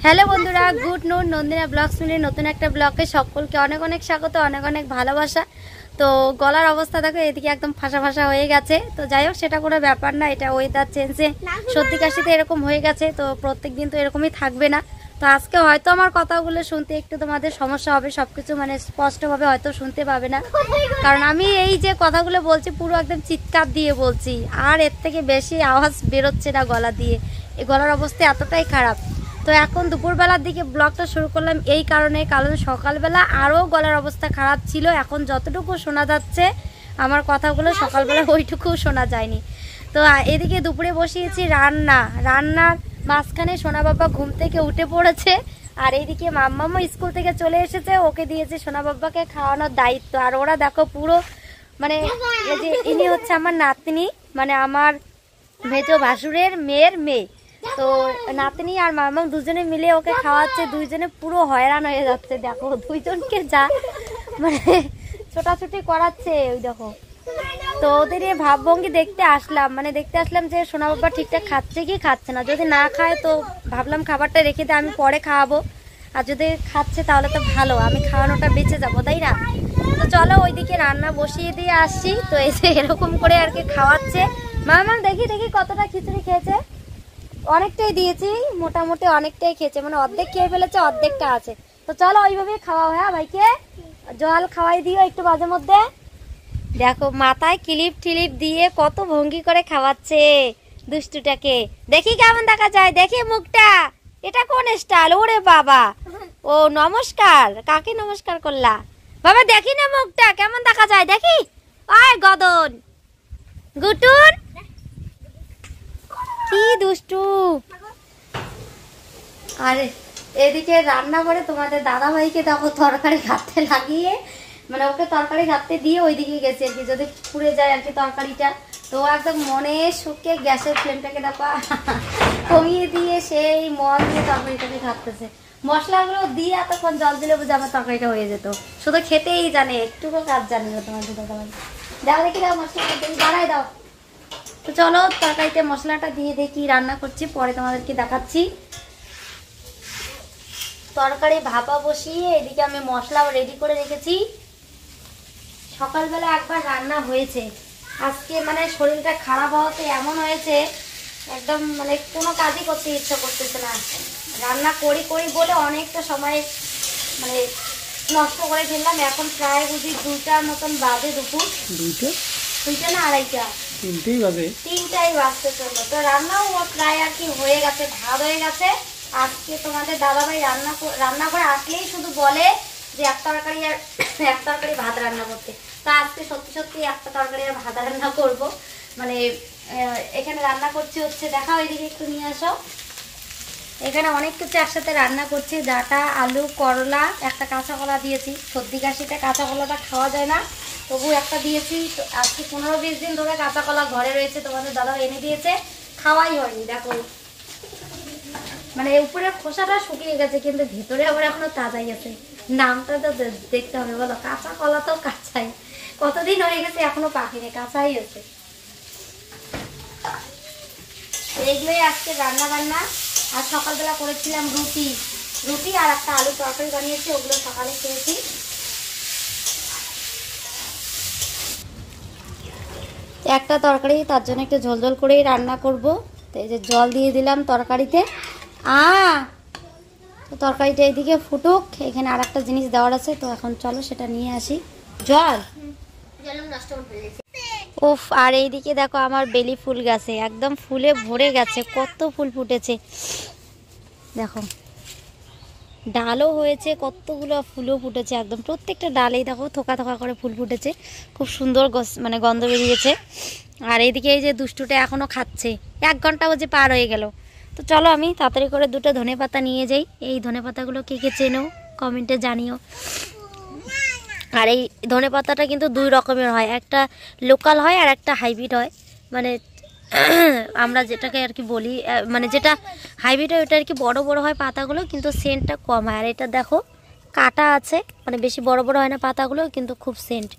Hello বন্ধুরা, good নুন নন্দিনা blogs মিলিয়ে নতুন একটা ব্লগে সকলকে অনেক অনেক স্বাগত, অনেক অনেক ভালোবাসা। তো গলার অবস্থা দেখো, এদিকে একদম ফাঁসা ফাঁসা হয়ে গেছে। তো যাই হোক, সেটা কোনো ব্যাপার না, এটা ওয়েদার চেঞ্জে সর্দি কাশিতে এরকম হয়ে গেছে। তো প্রত্যেক দিন তো এরকমই থাকবে না। তো আজকে হয়তো আমার কথাগুলো শুনতে একটু তোমাদের সমস্যা হবে, সবকিছু মানে স্পষ্টভাবে হয়তো শুনতে পাবে না, কারণ আমি এই যে কথাগুলো বলছি পুরো একদম চিৎকার দিয়ে বলছি, আর এর থেকে বেশি আওয়াজ বেরোচ্ছে না গলা দিয়ে। এই গলার অবস্থা এতটাই খারাপ। তো এখন দুপুরবেলার দিকে ব্লগটা শুরু করলাম এই কারণে, কারণ সকালবেলা আরও গলার অবস্থা খারাপ ছিল। এখন যতটুকু শোনা যাচ্ছে আমার কথাগুলো, সকালবেলা ওইটুকুও শোনা যায়নি। তো এদিকে দুপুরে বসিয়েছি রান্নার মাঝখানে সোনা বাবা ঘুম থেকে উঠে পড়েছে, আর এইদিকে মাম্মামও স্কুল থেকে চলে এসেছে, ওকে দিয়েছে সোনা বাবাকে খাওয়ানোর দায়িত্ব। আর ওরা দেখো পুরো মানে এই যে ইনি হচ্ছে আমার নাতনি, মানে আমার মেজো ভাসুরের মেয়ের মেয়ে। তো নাতনি আর মামা দুজনে মিলে ওকে খাওয়াচ্ছে, দুইজনে পুরো হয়রান হয়ে যাচ্ছে। দেখো দুইজনকে যা মানে ছোটাছুটি করাচ্ছে, ওই দেখো। তো ওদের এই ভাবভঙ্গি দেখতে আসলাম যে সোনা বাবা ঠিকঠাক খাচ্ছে কি খাচ্ছে না। যদি না খায় তো ভাবলাম খাবারটা রেখে দিয়ে আমি পরে খাওয়াবো, আর যদি খাচ্ছে তাহলে তো ভালো, আমি খাওয়ানোটা বেঁচে যাবো, তাই না? তো চলো ওইদিকে রান্না বসিয়ে দিয়ে আসছি। তো এসে এরকম করে আর কি খাওয়াচ্ছে। মামা দেখি কতটা খিচুড়ি খেয়েছে। অনেকটাই দিয়েছি, মোটামুটি অনেকটাই খেয়েছে, মানে অর্ধেক খেয়ে ফেলেছে, অর্ধেকটা আছে। তো চলো ওইভাবে খাওয়া। হ্যাঁ ভাইকে জল খাওয়াই দিও একটু মাঝে মধ্যে। দেখো মাথায় ক্লিপ টিলিপ দিয়ে কত ভঙ্গি করে খাওয়াচ্ছে দুষ্টুটাকে। দেখি কেমন দেখা যায়, দেখি মুখটা। এটা কোন স্টাইল? ওরে বাবা, ও নমস্কার, কাকে নমস্কার করলা বাবা? দেখি না মুখটা কেমন দেখা যায়, দেখি। আয় গদন গুটুন, কি দুষ্টু। আর এদিকে রান্না করে তোমাদের দাদা ভাইকে দেখো তরকারি ঘাটতে লাগিয়ে, মানে ওকে তরকারি ঘাটতে দিয়ে ওইদিকে গেছে আর কি, যদি পুড়ে যায় আর কি তরকারিটা। তো একদম মনে সুখে গ্যাসের ফ্লেমটাকে দেখো কমিয়ে দিয়ে সেই মন দিয়ে তরকারিটাকে ঘাটতেছে। মশলাগুলো দিয়ে এতক্ষণ জল দিলে বুঝে আমার তরকারিটা হয়ে যেত। শুধু খেতেই জানে, একটুকু কাজ জানে না তোমাদের দাদা ভাই। দাও দেখি, দাও মশলাটা বাড়াই দাও। তো চলো তরকারিতে মশলাটা দিয়ে দেখি রান্না করছি, পরে তোমাদেরকে দেখাচ্ছি। তরকারি ভাপা বসিয়ে এদিকে আমি মশলাও রেডি করে রেখেছি। সকালবেলা একবার রান্না হয়েছে, আজকে মানে শরীরটা খারাপ হওয়াতে এমন হয়েছে একদম মানে কোনো কাজই করতে ইচ্ছা করতেছে না। রান্না করি বলে অনেকটা সময় মানে নষ্ট করে ফেললাম। এখন প্রায় বুঝি 2টার মতন বাজে, দুপুর 2টা না 2:30, 3টাই বাজতে চললো। তো রান্নাও প্রায় আর কি হয়ে গেছে, ভাত হয়ে গেছে। আজকে তোমাদের দাদাভাই রান্না করে আসলেই শুধু বলে যে এক তরকারি ভাত রান্না করতে। তা আজকে সত্যি একটা তরকারি আর ভাত রান্না করব। মানে এখানে রান্না করছি হচ্ছে, দেখা ওইদিকে একটু নিয়ে আসো। এখানে অনেক কিছু একসাথে রান্না করছি, ডাঁটা, আলু, করলা, একটা কাঁচা কলা দিয়েছি। সর্দি কাশিতে কাঁচা কলাটা খাওয়া যায় না, তবু একটা দিয়েছি। আজকে 15-20 দিন ধরে কাঁচা কলা ঘরে রয়েছে, তোমাদের দাদা এনে দিয়েছে, খাওয়াই হয়নি। দেখো মানে উপরের খোসাটা শুকিয়ে গেছে, কিন্তু ভেতরে আবার এখনো তাজাই আছে। নামটা তো দেখতে হবে বলো, কাঁচা কলা তো কাঁচাই, কতদিন হয়ে গেছে এখনো পাকেনি, কাঁচাই আছে। এইগুলোই আজকে রান্না বান্না। আর সকালবেলা করেছিলাম রুটি আর একটা আলু তরকারি বানিয়েছি, ওগুলো সকালে খেয়েছি। একটা তরকারি, তার জন্য একটু ঝোল করেই রান্না করব। তো এই যে জল দিয়ে দিলাম তরকারিতে। তো তরকারিটা এইদিকে ফুটুক, এখানে আর একটা জিনিস দেওয়ার আছে, তো এখন চলো সেটা নিয়ে আসি। জল উফ। আর এইদিকে দেখো আমার বেলি ফুল গাছে একদম ফুলে ভরে গেছে, কত ফুল ফুটেছে দেখো। ডালও হয়েছে, কতগুলো ফুলও ফুটেছে, একদম প্রত্যেকটা ডালেই দেখো থোকা করে ফুল ফুটেছে, খুব সুন্দর মানে গন্ধ বেরিয়েছে। আর এইদিকে এই যে দুষ্টুটা এখনো খাচ্ছে, 1 ঘন্টা যে পার হয়ে গেল। তো চলো আমি তাড়াতাড়ি করে 2টা ধনেপাতা নিয়ে যাই। এই ধনেপাতাগুলো কে চেনো কমেন্টে জানিও। আর এই ধনেপাতাটা কিন্তু 2 রকমের হয়, একটা লোকাল হয় আর একটা হাইব্রিড হয়। মানে আমরা যেটাকে আর কি বলি, মানে যেটা হাইব্রিড হয় ওটা আর কি বড় হয় পাতাগুলো, কিন্তু সেন্টটা কম হয়। আর এটা দেখো কাটা আছে, মানে বেশি বড় হয় না পাতাগুলো, কিন্তু খুব সেন্ট।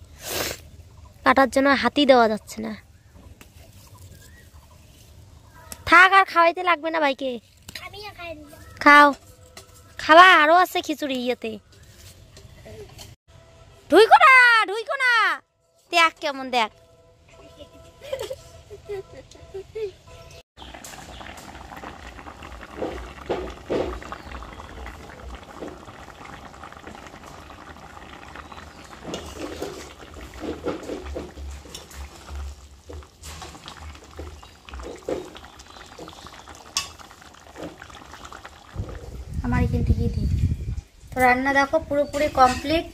কাটার জন্য হাতি দেওয়া যাচ্ছে না। থাক, আর খাওয়াইতে লাগবে না ভাইকে, খাও। খাওয়া আরো আছে খিচুড়ি ইয়েতে। ঢুইকো না, ঢুইকো না, দেখ কেমন দেখ। আমার এখান থেকেই দিই। তো রান্না দেখো পুরোপুরি কমপ্লিট।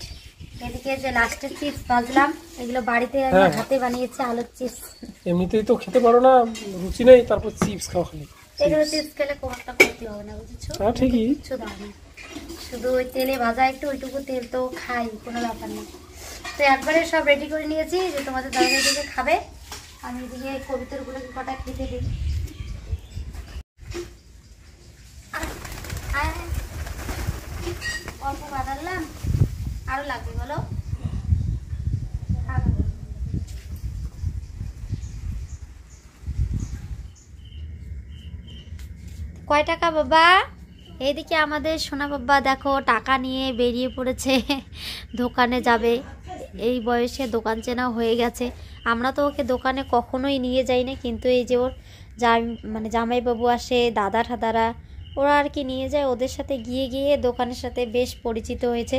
এদিকে যে লাস্টের চিপস ভাজলাম, এগুলো বাড়িতে আমি হাতে বানিয়েছি আলুর চিপস। এমনিতেই তো খেতে পারো না, রুচি নেই, তারপর চিপস খাওয়া খালি। এগুলো চিপস খেলে খুব একটা ক্ষতি হবে না, বুঝেছো? হ্যাঁ ঠিকই, কিচ্ছু দাও না, শুধু ওই তেলে ভাজা একটু, ওইটুকু তেল তো খাই, কোনো ব্যাপার নেই। তো একবারে সব রেডি করে নিয়েছি যে তোমাদের দাদা দিকে খাবে। আমি এদিকে কবিতাগুলো কটা খেতে দিই। অল্প বানালাম, আরো লাগবে বলো? কয় টাকা বাবা? এইদিকে আমাদের সোনা বাবা দেখো টাকা নিয়ে বেরিয়ে পড়েছে, দোকানে যাবে। এই বয়সে দোকান চেনা হয়ে গেছে। আমরা তো ওকে দোকানে কখনোই নিয়ে যাই না, কিন্তু এই যে ওর মানে জামাইবাবু আসে, দাদা ঠাদারা, ওরা আর কি নিয়ে যায়। ওদের সাথে গিয়ে গিয়ে দোকানের সাথে বেশ পরিচিত হয়েছে,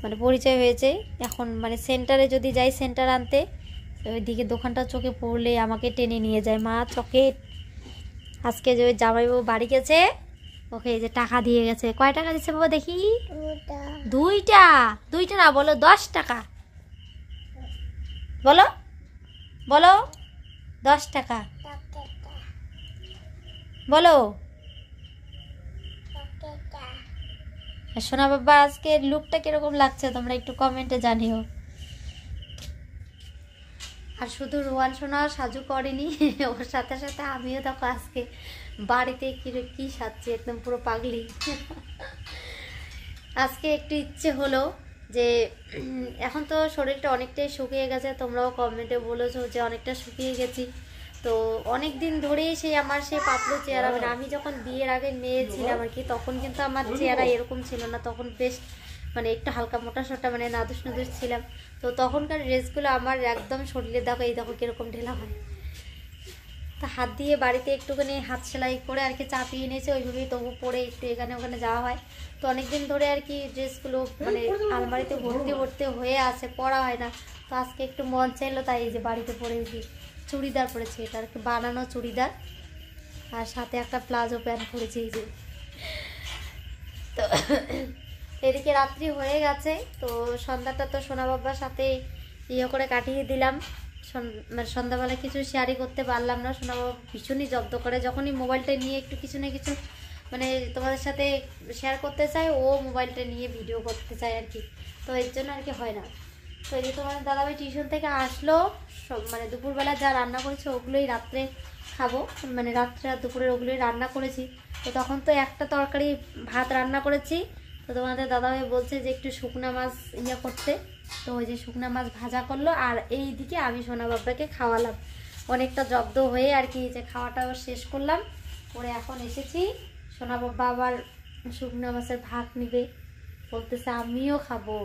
মানে পরিচয় হয়েছে। এখন মানে সেন্টারে যদি যাই সেন্টার আনতে, ওইদিকে দোকানটা চোখে পড়লে আমাকে টেনে নিয়ে যায়, মা চকেট। আজকে যে ওই জামাইবাবু বাড়ি গেছে, ওকে এই যে টাকা দিয়ে গেছে। কয় টাকা দিচ্ছে বাবা দেখি? দুইটা। দুইটা না, বলো 10 টাকা। বলো বলো, 10 টাকা বলো। সোনা বাবা আজকে লুকটা কিরকম লাগছে তোমরা একটু কমেন্টে জানিও। আর শুধু রোয়ান সোনা সাজু করেনি, ওর সাথে সাথে আমিও দেখো আজকে বাড়িতে কি সাজছি, একদম পুরো পাগলি। আজকে একটু ইচ্ছে হলো যে এখন তো শরীরটা অনেকটাই শুকিয়ে গেছে, তোমরাও কমেন্টে বলেছো যে অনেকটা শুকিয়ে গেছি। তো অনেক দিন ধরেই সেই আমার সেই পাতলু চেহারা, মানে আমি যখন বিয়ের আগে মেয়ে ছিলাম আর কি, তখন কিন্তু আমার চেহারা এরকম ছিল না। তখন বেশ মানে একটু হালকা মোটা সোটা, মানে নাদুস নাদুস ছিলাম। তো তখনকার ড্রেসগুলো আমার একদম শরীরে দেখো, এই দেখো কীরকম ঢেলা হয়। তা হাত দিয়ে বাড়িতে একটুখানি হাত সেলাই করে আর কি চাপিয়ে নিয়েছে, ওইভাবেই তবু পরে একটু এখানে ওখানে যাওয়া হয়। তো অনেকদিন ধরে আর কি ড্রেসগুলো মানে আলমারিতে ভর্তি ভর্তি হয়ে আছে, পরা হয় না। তো আজকে একটু মন চাইলো, তাই এই যে বাড়িতে পরেছি। চুড়িদার পরেছি, এটা আর কি বানানো চুড়িদার, আর সাথে একটা প্লাজো প্যান্ট পরেছি এই যে। তো এদিকে রাত্রি হয়ে গেছে, তো সন্ধ্যাটা তো সোনা বাবার সাথে ইয়ে করে কাটিয়ে দিলাম। মানে সন্ধ্যাবেলা কিছু শেয়ারই করতে পারলাম না, সোনা বাবা ভীষণই জব্দ করে। যখনই মোবাইলটা নিয়ে একটু কিছু না কিছু মানে তোমাদের সাথে শেয়ার করতে চাই, ও মোবাইলটা নিয়ে ভিডিও করতে চায় আর কি। তো এর জন্য আর কি হয় না। তো এই যে তোমার দাদাভাই টিউশন থেকে আসলো, সব মানে দুপুরবেলা যা রান্না করেছে ওগুলোই রাত্রে খাবো, মানে রাত্রে আর দুপুরের ওগুলোই রান্না করেছি। তো তখন তো একটা তরকারি ভাত রান্না করেছি। তো তোমাদের দাদাভাই বলছে যে একটু শুকনা মাছ ইয়ে করতে, তো ওই যে শুকনা মাছ ভাজা করলো। আর এই দিকে আমি সোনা বাবাকে খাওয়ালাম, অনেকটা জব্দ হয়ে আর কি, যে খাওয়াটাও শেষ করলাম করে এখন এসেছি। সোনা বাবা আবার শুকনা মাছের ভাত নিবে, বলতেছে আমিও খাবো।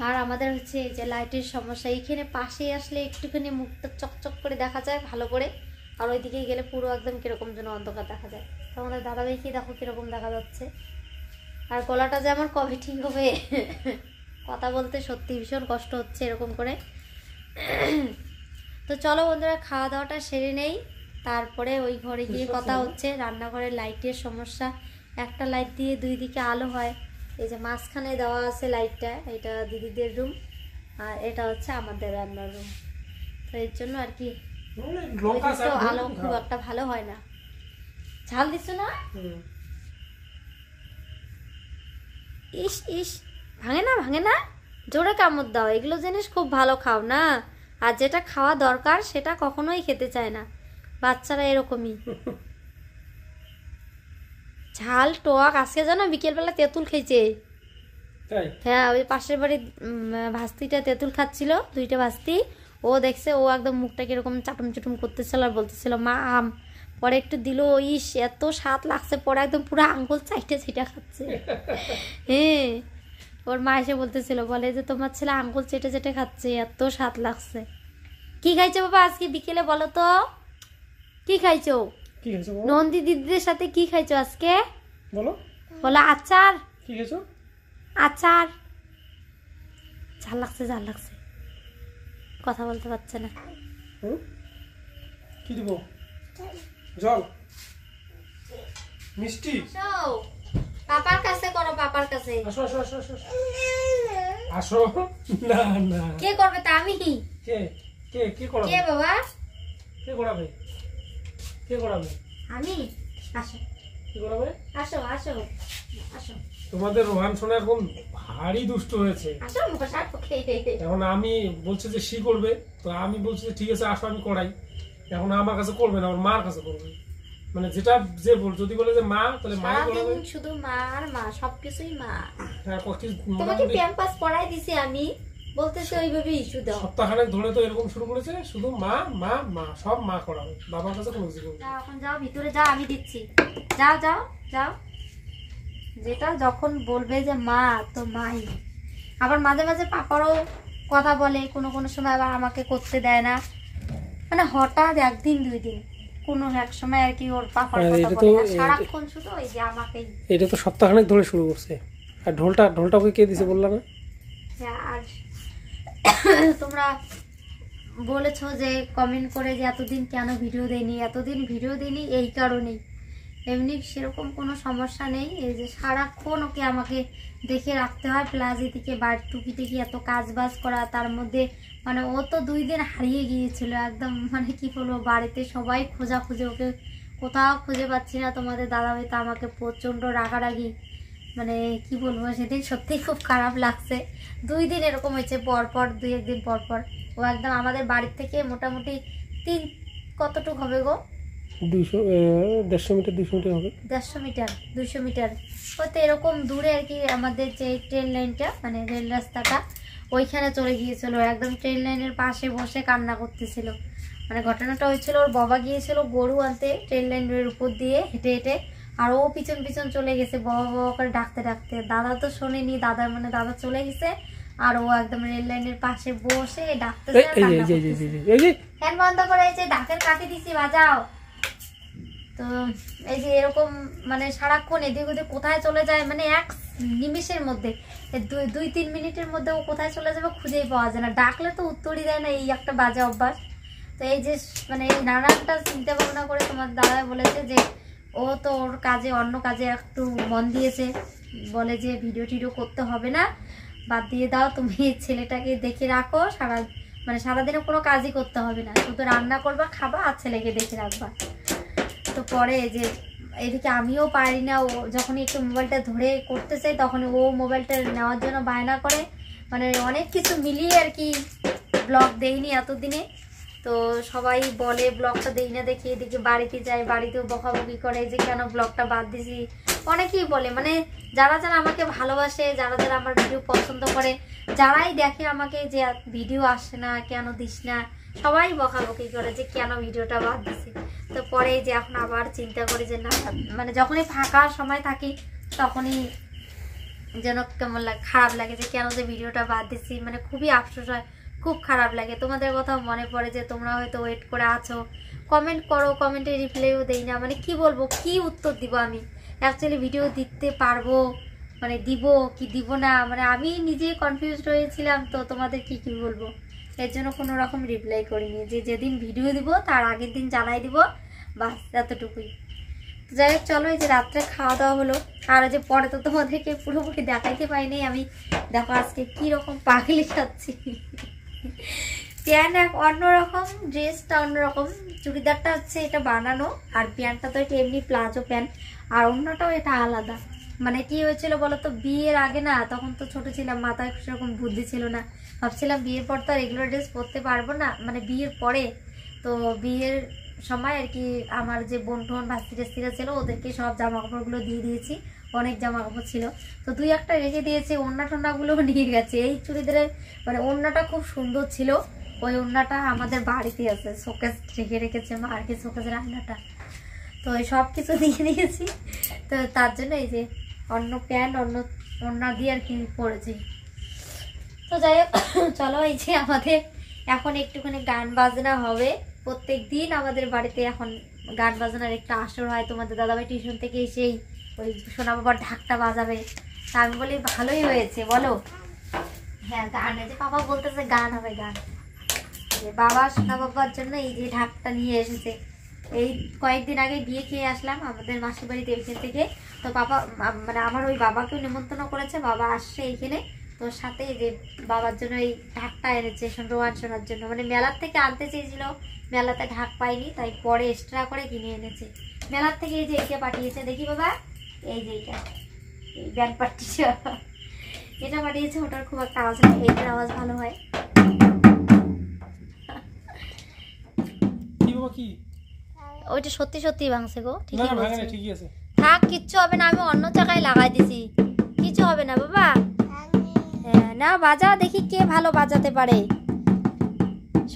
আর আমাদের হচ্ছে যে লাইটের সমস্যা, এইখানে পাশে আসলে একটুখানি মুখটা চকচক করে দেখা যায় ভালো করে, আর ওইদিকে গেলে পুরো একদম কিরকম যেন অন্ধকার দেখা যায়। তো আমাদের দাদাভাইকে দেখো কিরকম দেখা যাচ্ছে। আর গলাটা যে আমার কবে ঠিক হবে, কথা বলতে সত্যি ভীষণ কষ্ট হচ্ছে এরকম করে। তো চলো বন্ধুরা, খাওয়া দাওয়াটা সেরে নেই, তারপরে ওই ঘরে গিয়ে কথা হচ্ছে। রান্নাঘরের লাইটের সমস্যা, একটা লাইট দিয়ে দুই দিকে আলো হয়। এই যে মাঝখানে দেওয়া আছে লাইটটা, এটা দিদিদের রুম, আর এটা হচ্ছে আমাদের রান্নার রুম। তো এর জন্য আর কি আলো খুব একটা ভালো হয় না। ঝাল দিচ্ছ না? ইস ইস, ভাঙে না ভাঙে না, জোরে কামড় দাও। এগুলো জিনিস খুব ভালো খাও না, আর যেটা খাওয়া দরকার সেটা কখনোই খেতে চায় না বাচ্চারা, এরকমই। ঝাল টক, আজকে জানো বিকেলবেলা তেঁতুল খেয়েছে। হ্যাঁ, ওই পাশের বাড়ির ভাস্তিটা তেঁতুল খাচ্ছিল, দুইটা ভাস্তি। ও দেখছে, ও একদম মুখটা কিরকম চাটুম চুটুম করতেছিল আর বলতেছিল মা আম পরে একটু দিল, ইস এত স্বাদ লাগছে, পরে একদম পুরো আঙ্গুল চাইটে ছিটা খাচ্ছে। হ্যাঁ, ওর মা এসে বলতেছিল, বলে যে তোমার ছেলে আঙ্গুল চেটে চেটে খাচ্ছে, এত স্বাদ লাগছে। কি খাইছো বাবা আজকে বিকেলে বলো তো, কি খাইছো? কি খাইছো নন্দী দিদিদের সাথে কি খাইছো আজকে বলো? বলো আচার। কি খাইছো? আচার। ঝাল লাগছে, ঝাল লাগছে, কথা বলতে পারছে না। কি দিব? জল, মিষ্টি? পাপার কাছে করো, পাপার কাছে। আসো আসো আসো আসো আসো। না না, কে করবে তা? আমি। কে কে কে করাবে? কে বাবা? কে করাবে? কে করাবে? আমি। আসো, কি করাবে? আসো আসো আসো তোমাদের রোহান সোনা এখন ভারী দুষ্ট হয়েছে। আসো মশার পক্ষে। এখন আমি বলছি যে সি করবে, তো আমি বলছি যে ঠিক আছে আসো আমি করাই। এখন আমার কাছে করবে না, আমার মার কাছে করবে। মানে যেটা যে বল, যদি বলে যে মা, তাহলে মাই করবে। সারাদিন শুধু মা আর মা, সবকিছুই মা। হ্যাঁ, তোমাকে প্যাম্পাস পরাই দিছি আমি, বলতেছি ওইভাবে ইস্যু দাও। সপ্তাহখানেক ধরে তো এরকম শুরু করেছে, শুধু মা মা মা, সব মা করাবে, বাবার কাছে কোনো কিছু করবে না। যাও এখন, যাও ভিতরে যাও, আমি দিচ্ছি। যাও যাও যাও, যেটা যখন বলবে যে মা তো মাই। আবার মাঝে মাঝে পাপারও কথা বলে, কোনো কোনো সময় আবার আমাকে করতে দেয় না, মানে হঠাৎ একদিন দুই দিন কোনো এক সময় আর কি ওর পাপার কথা বলে না, সারাক্ষণ শুধু ওই যে আমাকেই। এটা তো সপ্তাহখানেক ধরে শুরু করছে। আর ঢোলটা ওকে কে দিছে বললা না? আর তোমরা বলেছো যে কমেন্ট করে যে এতদিন কেন ভিডিও দেয়নি, এতদিন ভিডিও দিইনি এই কারণেই। এমনি সেরকম কোনো সমস্যা নেই, এই যে সারাক্ষণ ওকে আমাকে দেখে রাখতে হয়, প্লাস এদিকে বাড়ির টুকিটাকি এত কাজ বাজ করা, তার মধ্যে মানে ও তো 2 দিন হারিয়ে গিয়েছিল একদম, মানে কি বলবো, বাড়িতে সবাই খোঁজাখুঁজি, ওকে কোথাও খুঁজে পাচ্ছি না। তোমাদের দাদাভাই তো আমাকে প্রচণ্ড রাগারাগি, মানে কি বলবো, সেদিন সত্যিই খুব খারাপ লাগছে। 2 দিন এরকম হয়েছে পরপর, 2-1 দিন পরপর ও একদম আমাদের বাড়ির থেকে মোটামুটি কতটুকু হবে গো, 150 মিটার 200 মিটার হবে, 150 মিটার 200 মিটার হয়তো এরকম দূরে আর কি। আমাদের যে ট্রেন লাইনটা, মানে রেল রাস্তাটা, ওইখানে চলে গিয়েছিল, একদম ট্রেন লাইনের পাশে বসে কান্না করতেছিল। মানে ঘটনাটা হয়েছিল, ওর বাবা গিয়েছিল গরু আনতে ট্রেন লাইনের উপর দিয়ে হেঁটে হেঁটে, আর ও পিছন পিছন চলে গেছে বাবা বাবা করে ডাকতে ডাকতে। দাদা তো শোনেনি, দাদা চলে গেছে, আর ও একদম রেল লাইনের পাশে বসে ডাকতেছে। ফ্যান বন্ধ করে, এই যে ঢাকের কাটি দিছি, বাজাও। তো এই যে এরকম মানে সারাক্ষণ এদিক ওদিক কোথায় চলে যায়, মানে এক নিমিষের মধ্যে, 2-3 মিনিটের মধ্যে ও কোথায় চলে যাবে খুঁজেই পাওয়া যায় না, ডাকলে তো উত্তরই দেয় না, এই একটা বাজে অভ্যাস। তো এই যে মানে এই নানানটা চিন্তা ভাবনা করে তোমার দাদা বলেছে যে ও তো ওর কাজে, অন্য কাজে একটু মন দিয়েছে, বলে যে ভিডিও টিডিও করতে হবে না, বাদ দিয়ে দাও, তুমি ছেলেটাকে দেখে রাখো, সারাদিনে কোনো কাজই করতে হবে না, শুধু রান্না করবা, খাবা, আর ছেলেকে দেখে রাখবা। তো পরে যে এদিকে আমিও পারি না, ও যখনই একটু মোবাইলটা ধরে করতে চাই তখন ও মোবাইলটা নেওয়ার জন্য বায়না করে, মানে অনেক কিছু মিলিয়ে আর কি ব্লগ দেইনি এতদিনে। তো সবাই বলে ব্লগটা দেই না দেখি, এদিকে বাড়িতে যাই, বাড়িতেও বকাবকি করে যে কেন ব্লগটা বাদ দিছি, অনেকেই বলে, মানে যারা যারা আমাকে ভালোবাসে, যারা যারা আমার ভিডিও পছন্দ করে, যারাই দেখে আমাকে যে ভিডিও আসে না কেন দিস না, সবাই বকাবকি করে যে কেন ভিডিওটা বাদ দিছি। তো পরে যে এখন আবার চিন্তা করি যে না, মানে যখনই ফাঁকা সময় থাকি তখনই যেন কেমন লাগে, খারাপ লাগে যে কেন যে ভিডিওটা বাদ দিছি, মানে খুবই আফসোস হয়, খুব খারাপ লাগে। তোমাদের কথা মনে পড়ে যে তোমরা হয়তো ওয়েট করে আছো, কমেন্ট করো, কমেন্টে রিপ্লাইও দেই না, মানে কি বলবো, কি উত্তর দিব আমি, অ্যাকচুয়ালি ভিডিও দিতে পারবো, মানে দিব কি দিব না, মানে আমি নিজে কনফিউজড হয়েছিলাম। তো তোমাদের কি বলবো, এর জন্য কোনো রকম রিপ্লাই করিনি, যে যেদিন ভিডিও দিব তার আগের দিন জানাই দিব, বাস এতটুকুই। যাই হোক চলো, এই যে রাত্রে খাওয়া দাওয়া হলো, আর যে পরে তো তোমাদেরকে পুরোপুরি দেখাইতে পাইনি আমি, দেখো আজকে কি রকম পাগলি খাচ্ছি। প্যান্ট অন্যরকম, ড্রেসটা অন্যরকম, চুড়িদারটা হচ্ছে এটা বানানো, আর প্যান্টটা তো এটা এমনি প্লাজো প্যান্ট, আর অন্যটাও এটা আলাদা। মানে কি হয়েছিল বলতো, বিয়ের আগে না, তখন তো ছোট ছিলাম, মাথায় সেরকম বুদ্ধি ছিল না, ভাবছিলাম বিয়ের পর তো আর এগুলো ড্রেস পরতে পারবো না, মানে বিয়ের পরে। তো বিয়ের সময় আর কি আমার যে বোন টোন ভাস্তিরা ছিল ওদেরকে সব জামা কাপড়গুলো দিয়ে দিয়েছি, অনেক জামা কাপড় ছিল, তো 2-1টা রেখে দিয়েছি, ওড়না টোনাগুলো নিয়ে গেছে। এই চুড়িদারের মানে ওড়নাটা খুব সুন্দর ছিল, ওই ওড়নাটা আমাদের বাড়িতে আছে, শোকেস রেখে রেখেছে মা আর কি, শোকেসের আয়নাটা। তো সব কিছু দিয়ে দিয়েছি। তো তার জন্য এই যে অন্য প্যান্ট অন্য দিয়ে আর কি পরেছি। তো যাই হোক চলো, এই যে আমাদের এখন একটুখানি গান বাজনা হবে। প্রত্যেক দিন আমাদের বাড়িতে এখন গান বাজনার একটা আসর হয়। তোমাদের দাদাভাই টিউশন থেকে এসেই ওই সোনা বাবার ঢাকটা বাজাবে। তা আমি বলি ভালোই হয়েছে বলো। হ্যাঁ গান, এই যে বাবা বলতেছে গান হবে, গান। যে বাবা সোনা বাবার জন্য এই যে ঢাকটা নিয়ে এসেছে। এই কয়েকদিন আগে বিয়ে খেয়ে আসলাম আমাদের মাসির বাড়িতে এখান থেকে। তো বাবা মানে আমার ওই বাবাকেও নিমন্ত্রণ করেছে, বাবা আসছে এইখানে। তো সাথে যে বাবার জন্য এই ঢাকটা এনেছে রোয়ান শোনার জন্য। মানে মেলার থেকে আনতে চেয়েছিল, মেলাতে ঢাক পাইনি, তাই পরে এক্সট্রা করে কিনে এনেছে মেলার থেকে। এই যে একে পাঠিয়েছে, দেখি বাবা, এই যে এইটা এই ব্যান্ড পার্টি এটা পাঠিয়েছে। ওটার খুব একটা আওয়াজ নেই, এইটার আওয়াজ ভালো হয়। কি ওইটা সত্যি সত্যি ভাঙছে গো, ঠিকই বলছে। ঠিকই আছে, থাক, কিচ্ছু হবে না, আমি অন্য জায়গায় লাগাই দিছি, কিছু হবে না বাবা। হ্যাঁ না, বাজা দেখি কে ভালো বাজাতে পারে।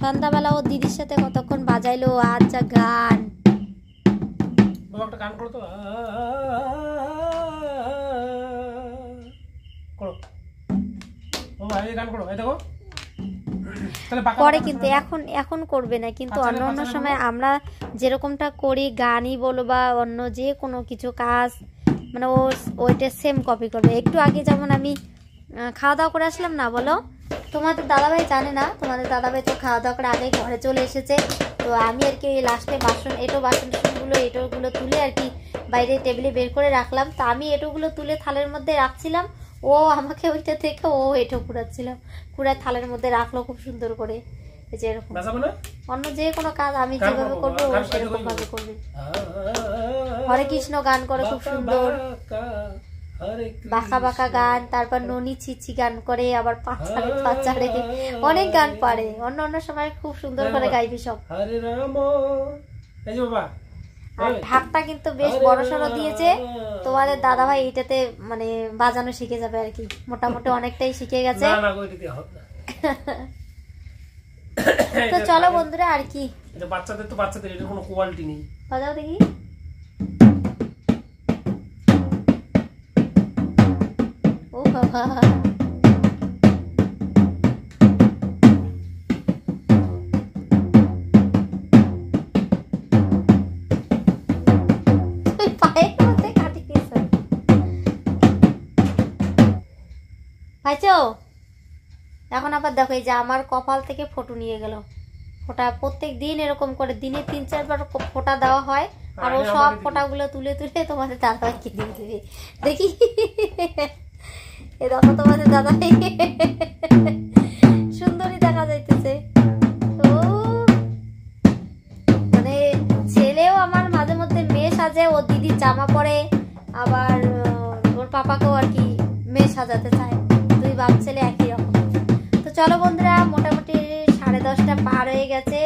সন্ধ্যাবেলা ও দিদির সাথে কতক্ষণ বাজাইলো, আচ্ছা গান। বাবা একটা গান করো তো, করো বাবা, এই গান করো, এই দেখো। করে কিন্তু এখন করবে না, কিন্তু অন্য অন্য সময় আমরা যেরকমটা করি, গানই বলো বা অন্য যে কোনো কিছু কাজ, মানে ও ওইটা সেম কপি করবে। একটু আগে যেমন আমি খাওয়া দাওয়া করে আসলাম না, বলো, তোমাদের দাদাভাই জানে না, তোমাদের দাদাভাই তো খাওয়া দাওয়া করে আগে ঘরে চলে এসেছে। তো আমি আর কি লাস্টে বাসনগুলো এটোগুলো তুলে আর কি বাইরে টেবিলে বের করে রাখলাম। তো আমি এটোগুলো তুলে থালের মধ্যে রাখছিলাম, ও আমাকে ওইটা থেকে ও এটো কুড়াচ্ছিল, কুড়ায় থালের মধ্যে রাখলো খুব সুন্দর করে। যে এরকম অন্য যে কোনো কাজ আমি যেভাবে করবো ও সেরকম ভাবে করবে। হরে কৃষ্ণ গান করে খুব সুন্দর, বাঁকা বাঁকা গান। তারপর ননি ছিচি গান করে, আবার পাঁচারে পাঁচারে অনেক গান পারে। অন্য অন্য সময় খুব সুন্দর করে গাইবে সব। আর ঢাকটা কিন্তু বেশ বড় সড়ো দিয়েছে তোমাদের দাদাভাই, এইটাতে মানে বাজানো শিখে যাবে আর কি, মোটামুটি অনেকটাই শিখে গেছে। তো চলো বন্ধুরা, আর কি বাচ্চাদের তো বাচ্চাদের এটার কোনো কোয়ালিটি নেই। বাজাও দেখি। ও বাবা, এখন আবার দেখো এই যে আমার কপাল থেকে ফটো নিয়ে গেল। ফোঁটা প্রত্যেক দিন এরকম করে দিনে 3-4 বার ফোঁটা দেওয়া হয়, আর ও সব ফোঁটাগুলো তুলে তুলে তোমাদের দাদাভাইকে দিয়ে দিবে। দেখি এ দেখো তোমাদের দাদাভাই সুন্দরী দেখা যাইতেছে। তো মানে ছেলেও আমার মাঝে মধ্যে মেয়ে সাজে, ও দিদির জামা পরে, আবার ওর পাপাকেও আর কি মেয়ে সাজাতে চায়। দুই বাপ ছেলে একই রকম। তো চলো বন্ধুরা, মোটামুটি 10:30 পার হয়ে গেছে,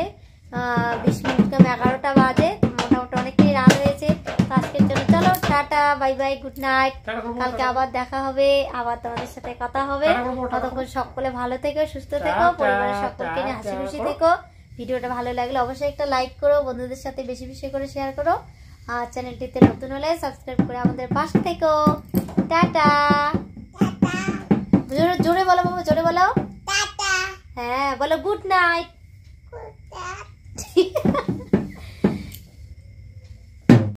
20 মিনিট কম 11টা বাজে, মোটামুটি অনেকটাই রাত হয়েছে। তো আজকের জন্য চলো tata, bye bye, good night. কালকে আবার দেখা হবে, আবার তোমাদের সাথে কথা হবে। ততক্ষণ সকলে ভালো থেকো, সুস্থ থেকো, পরিবারের সকলকে নিয়ে হাসি খুশি থেকো। ভিডিওটা ভালো লাগলে অবশ্যই একটা লাইক করো, বন্ধুদের সাথে বেশি বেশি করে শেয়ার করো, আর চ্যানেলটিতে নতুন হলে সাবস্ক্রাইব করে আমাদের পাশে থেকো। টাটা, জোরে বলো বাবা, জোরে বলো। হ্যাঁ বলো, গুড নাইট।